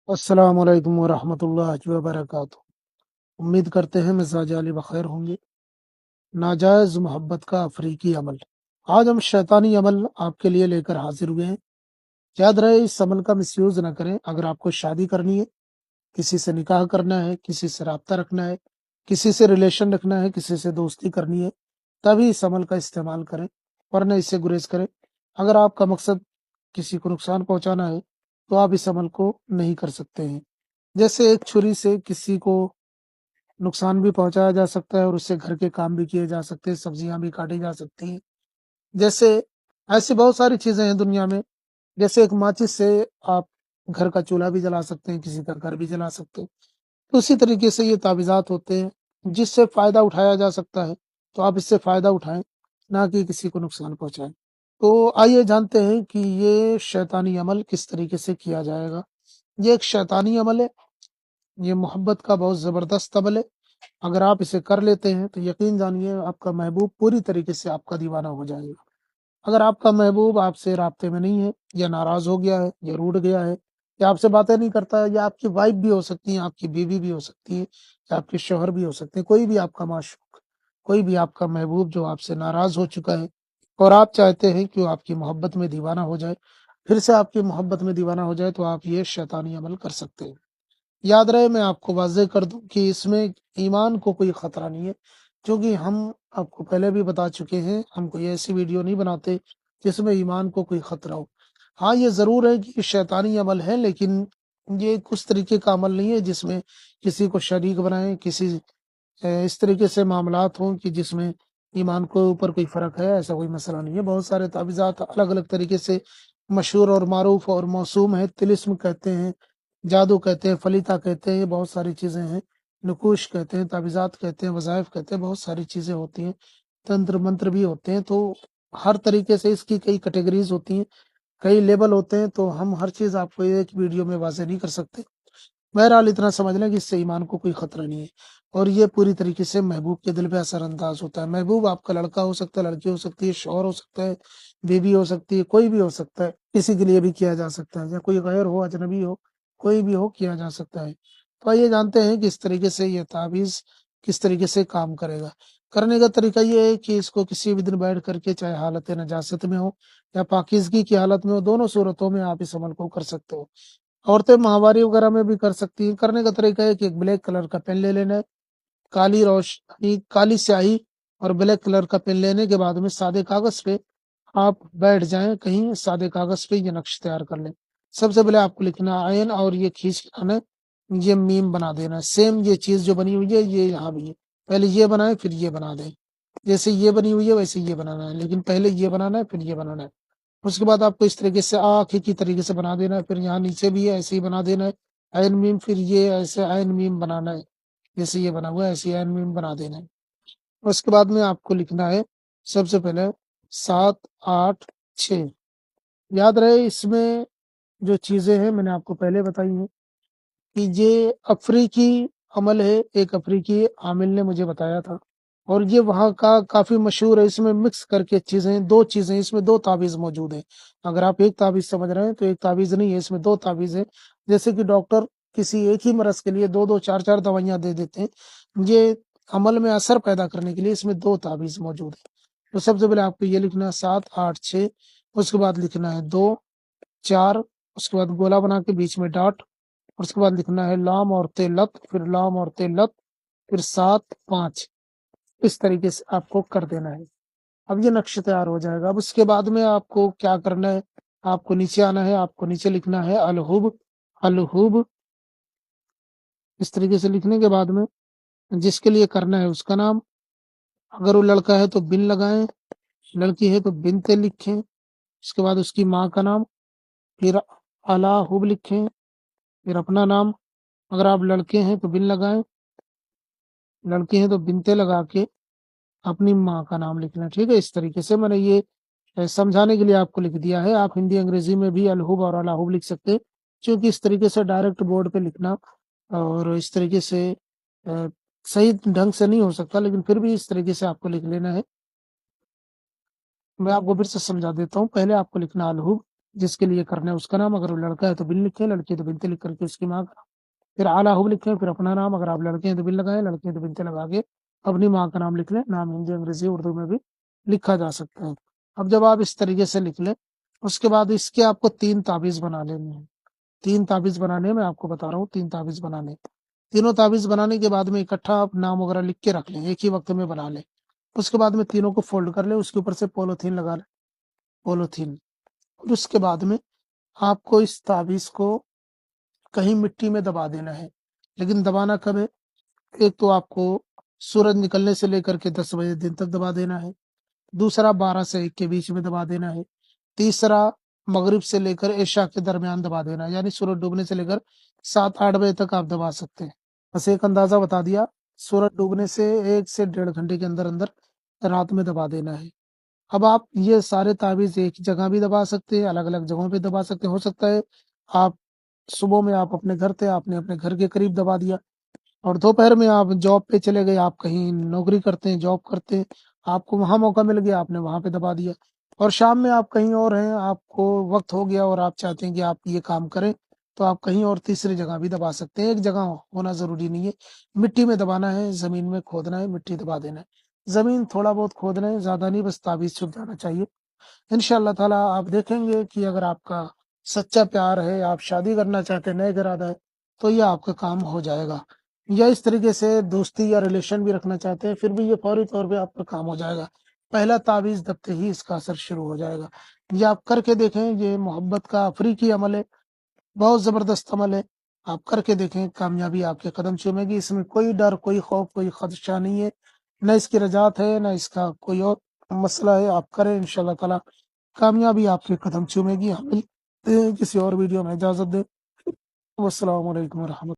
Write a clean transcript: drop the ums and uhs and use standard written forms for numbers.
अस्सलाम वालेकुम वरहमतुल्लाहि वबरकातुह। उम्मीद करते हैं मिजाज अली बखैर होंगे। नाजायज़ मोहब्बत का अफ्रीकी अमल। आज हम शैतानी अमल आपके लिए लेकर हाजिर हुए हैं। याद रहे, इस अमल का मिसयूज ना करें। अगर आपको शादी करनी है, किसी से निकाह करना है, किसी से राब्ता रखना है, किसी से रिलेशन रखना है, किसी से दोस्ती करनी है, तभी इस अमल का इस्तेमाल करें, वरना इससे गुरेज करें। अगर आपका मकसद किसी को नुकसान पहुंचाना है, तो आप इस अमल को नहीं कर सकते हैं। जैसे एक छुरी से किसी को नुकसान भी पहुंचाया जा सकता है और उससे घर के काम भी किए जा सकते हैं, सब्जियां भी काटी जा सकती हैं। जैसे ऐसी बहुत सारी चीजें हैं दुनिया में। जैसे एक माचिस से आप घर का चूल्हा भी जला सकते हैं, किसी का घर भी जला सकते हैं। तो उसी तरीके से ये तावीज़ात होते हैं जिससे फ़ायदा उठाया जा सकता है, तो आप इससे फ़ायदा उठाएँ, ना कि किसी को नुकसान पहुँचाएँ। तो आइए जानते हैं कि ये शैतानी अमल किस तरीके से किया जाएगा। ये एक शैतानी अमल है, ये मोहब्बत का बहुत ज़बरदस्त अमल है। अगर आप इसे कर लेते हैं तो यकीन जानिए आपका महबूब पूरी तरीके से आपका दीवाना हो जाएगा। अगर आपका महबूब आपसे राब्ते में नहीं है, या नाराज़ हो गया है, या रूठ गया है, या आपसे बातें नहीं करता है, या आपकी वाइफ़ भी हो सकती है, आपकी बीवी भी हो सकती है, या आपके शौहर भी हो सकते हैं, कोई भी आपका माशूक, कोई भी आपका महबूब जो आपसे नाराज़ हो चुका है और आप चाहते हैं कि वो आपकी मोहब्बत में दीवाना हो जाए, फिर से आपकी मोहब्बत में दीवाना हो जाए, तो आप ये शैतानी अमल कर सकते हैं। याद रहे, मैं आपको वाज़ेह कर दूँ कि इसमें ईमान को कोई ख़तरा नहीं है, क्योंकि हम आपको पहले भी बता चुके हैं, हम कोई ऐसी वीडियो नहीं बनाते जिसमें ईमान को कोई ख़तरा हो। हाँ, ये ज़रूर है कि शैतानी अमल है, लेकिन ये उस तरीके का अमल नहीं है जिसमें किसी को शरीक बनाएँ, इस तरीके से मामलात हों कि जिसमें ईमान के ऊपर कोई फ़र्क है, ऐसा कोई मसला नहीं है। बहुत सारे तावीज़ात अलग-अलग तरीके से मशहूर और मारूफ़ और मौसूम हैं। तिलिस्म कहते हैं, जादू कहते हैं, फलीता कहते हैं, ये बहुत सारी चीज़ें हैं। नकूश कहते हैं, तावीज़ात कहते हैं, वज़ाइफ कहते हैं, बहुत सारी चीज़ें होती हैं। तंत्र मंत्र भी होते हैं, तो हर तरीके से इसकी कई कैटेगरीज़ होती हैं, कई लेवल होते हैं, तो हम हर चीज़ आपको एक वीडियो में वाज़ेह नहीं कर सकते। बहरहाल इतना समझ लें कि इससे ईमान को कोई खतरा नहीं है, और ये पूरी तरीके से महबूब के दिल पे असरअंदाज होता है। महबूब आपका लड़का हो सकता है, लड़की हो सकती है, शौहर हो सकता है, बीवी हो सकती है, कोई भी हो सकता है, किसी के लिए भी किया जा सकता है, या कोई गैर हो, अजनबी हो, कोई भी हो, किया जा सकता है। तो आइए जानते हैं कि इस तरीके से ये तावीज़ किस तरीके से काम करेगा। करने का तरीका ये है कि इसको किसी भी दिन बैठ करके, चाहे हालत नजासत में हो या पाकीज़गी की हालत में हो, दोनों सूरतों में आप इस अमल को कर सकते हो। औरतें माहवारी वगैरह में भी कर सकती हैं। करने का तरीका है कि एक ब्लैक कलर का पेन ले लेना है, काली स्याही और ब्लैक कलर का पेन लेने के बाद में सादे कागज़ पे आप बैठ जाएँ कहीं, सादे कागज़ पे ये नक्श तैयार कर लें। सबसे पहले आपको लिखना है आयन, और ये खींच के लाना है, ये मीम बना देना है। सेम ये चीज़ जो बनी हुई है, ये यहाँ भी है। पहले ये बनाएँ, फिर ये बना दें। जैसे ये बनी हुई है, वैसे ये बनाना है, लेकिन पहले ये बनाना है, फिर ये बनाना है। उसके बाद आपको इस तरीके से आँख की तरीके से बना देना है, फिर यहाँ नीचे भी है, ऐसे ही बना देना है, ऐन मीम, फिर ये ऐसे ऐन मीम बनाना है। जैसे ये बना हुआ है, ऐसे ही ऐन मीम बना देना है। उसके बाद में आपको लिखना है सबसे पहले 7, 8, 6। याद रहे, इसमें जो चीज़ें हैं मैंने आपको पहले बताई हैं कि ये अफ्रीकी अमल है, एक अफ्रीकी आमिल ने मुझे बताया था, और ये वहाँ का काफ़ी मशहूर है। इसमें मिक्स करके चीज़ें 2 चीज़ें, इसमें 2 तावीज़ मौजूद हैं। अगर आप एक तावीज़ समझ रहे हैं, तो एक तावीज़ नहीं है, इसमें 2 तावीज़ हैं। जैसे कि डॉक्टर किसी एक ही मर्ज़ के लिए 2-2 4-4 दवाइयाँ दे देते हैं, ये अमल में असर पैदा करने के लिए इसमें 2 तावीज़ मौजूद हैं। तो सबसे पहले आपको ये लिखना है 7, 8, 6, उसके बाद लिखना है 2, 4, उसके बाद गोला बना के बीच में डॉट, और उसके बाद लिखना है लाम और ते लत, फिर लाम और ते लत, फिर 7, 5। इस तरीके से आपको कर देना है। अब ये नक्शा तैयार हो जाएगा। अब उसके बाद में आपको क्या करना है, आपको नीचे आना है, आपको नीचे लिखना है अलहुब, अलहुब। इस तरीके से लिखने के बाद में जिसके लिए करना है उसका नाम, अगर वो लड़का है तो बिन लगाएँ, लड़की है तो बिनते लिखें। उसके बाद उसकी माँ का नाम, फिर अलाहुब लिखें, फिर अपना नाम। अगर आप लड़के हैं तो बिन लगाएँ, लड़की हैं तो बिनते लगा के अपनी माँ का नाम लिखना है, ठीक है? इस तरीके से मैंने ये समझाने के लिए आपको लिख दिया है। आप हिंदी अंग्रेजी में भी अलहुब और अलाहुब लिख सकते हैं, क्योंकि इस तरीके से डायरेक्ट बोर्ड पे लिखना और इस तरीके से अ, सही ढंग से नहीं हो सकता, लेकिन फिर भी इस तरीके से आपको लिख लेना है। मैं आपको फिर से समझा देता हूँ। पहले आपको लिखना अलहुब, جس کے لیے کرنا ہے اس کا نام، اگر وہ لڑکا ہے تو بن لکھیں، لڑکی ہے تو بنت لکھ کر کے اس کی ماں کا، پھر اعلیٰ حب لکھیں، پھر اپنا نام، اگر آپ لڑکے ہیں تو بن لگائیں، لڑکی ہیں تو بنت لگا کے اپنی ماں کا نام لکھ لیں۔ نام ہندی، انگریزی، اردو میں بھی لکھا جا سکتا ہے۔ اب جب آپ اس طریقے سے لکھ لیں، اس کے بعد اس کے آپ کو 3 تعویذ بنا لینے ہیں۔ 3 تعویذ بنانے میں آپ کو بتا رہا ہوں، 3 تعویذ بنانے، تینوں تعویذ بنانے کے بعد میں اکٹھا آپ نام وغیرہ لکھ کے رکھ لیں، ایک ہی وقت میں بنا لیں۔ اس کے بعد میں تینوں کو فولڈ کر لیں، اس کے اوپر سے پولیتھین لگا لیں، پولیتھین۔ اور اس کے بعد میں آپ کو اس تعویذ کو کہیں مٹی میں دبا دینا ہے، لیکن دبانا کب ہے؟ ایک تو آپ کو سورج نکلنے سے لے کر کے 10 بجے دن تک دبا دینا ہے، دوسرا 12 سے 1 کے بیچ میں دبا دینا ہے، تیسرا مغرب سے لے کر عشاء کے درمیان دبا دینا ہے، یعنی سورج ڈوبنے سے لے کر 7-8 بجے تک آپ دبا سکتے ہیں۔ بس ایک اندازہ بتا دیا، سورج ڈوبنے سے 1 سے 1.5 گھنٹے کے اندر اندر رات میں دبا دینا ہے۔ اب آپ یہ سارے تعویذ ایک جگہ بھی دبا سکتے ہیں، الگ الگ جگہوں پہ دبا سکتے ہیں۔ ہو سکتا ہے آپ صبح میں آپ اپنے گھر تھے، آپ نے اپنے گھر کے قریب دبا دیا، اور دوپہر میں آپ جاب پہ چلے گئے، آپ کہیں نوکری کرتے ہیں، جاب کرتے ہیں، آپ کو وہاں موقع مل گیا، آپ نے وہاں پہ دبا دیا، اور شام میں آپ کہیں اور ہیں، آپ کو وقت ہو گیا اور آپ چاہتے ہیں کہ آپ یہ کام کریں، تو آپ کہیں اور تیسری جگہ بھی دبا سکتے ہیں۔ ایک جگہ ہونا ضروری نہیں ہے، مٹی میں دبانا ہے، زمین میں کھودنا ہے، مٹی دبا دینا ہے، زمین تھوڑا بہت کھودنا ہے، زیادہ نہیں، بس تعویذ چھپ جانا چاہیے۔ ان شاء اللہ تعالیٰ آپ دیکھیں گے کہ اگر آپ کا سچا پیار ہے، آپ شادی کرنا چاہتے ہیں، نئے ارادہ ہے، تو یہ آپ کا کام ہو جائے گا۔ یا اس طریقے سے دوستی یا ریلیشن بھی رکھنا چاہتے ہیں، پھر بھی یہ فوری طور پہ آپ کا کام ہو جائے گا۔ پہلا تعویذ دبتے ہی اس کا اثر شروع ہو جائے گا۔ یہ آپ کر کے دیکھیں، یہ محبت کا افریقی عمل ہے، بہت زبردست عمل ہے، آپ کر کے دیکھیں، کامیابی آپ کے قدم چومے گی۔ اس میں کوئی ڈر، کوئی خوف، کوئی خدشہ نہیں ہے، نہ اس کی رجعت ہے، نہ اس کا کوئی اور مسئلہ ہے۔ آپ کریں، انشاءاللہ تعالی کامیابی آپ کے قدم چومے گی۔ ہم ملتے ہیں کسی اور ویڈیو میں، اجازت دیں۔ والسلام علیکم ورحمۃ اللہ۔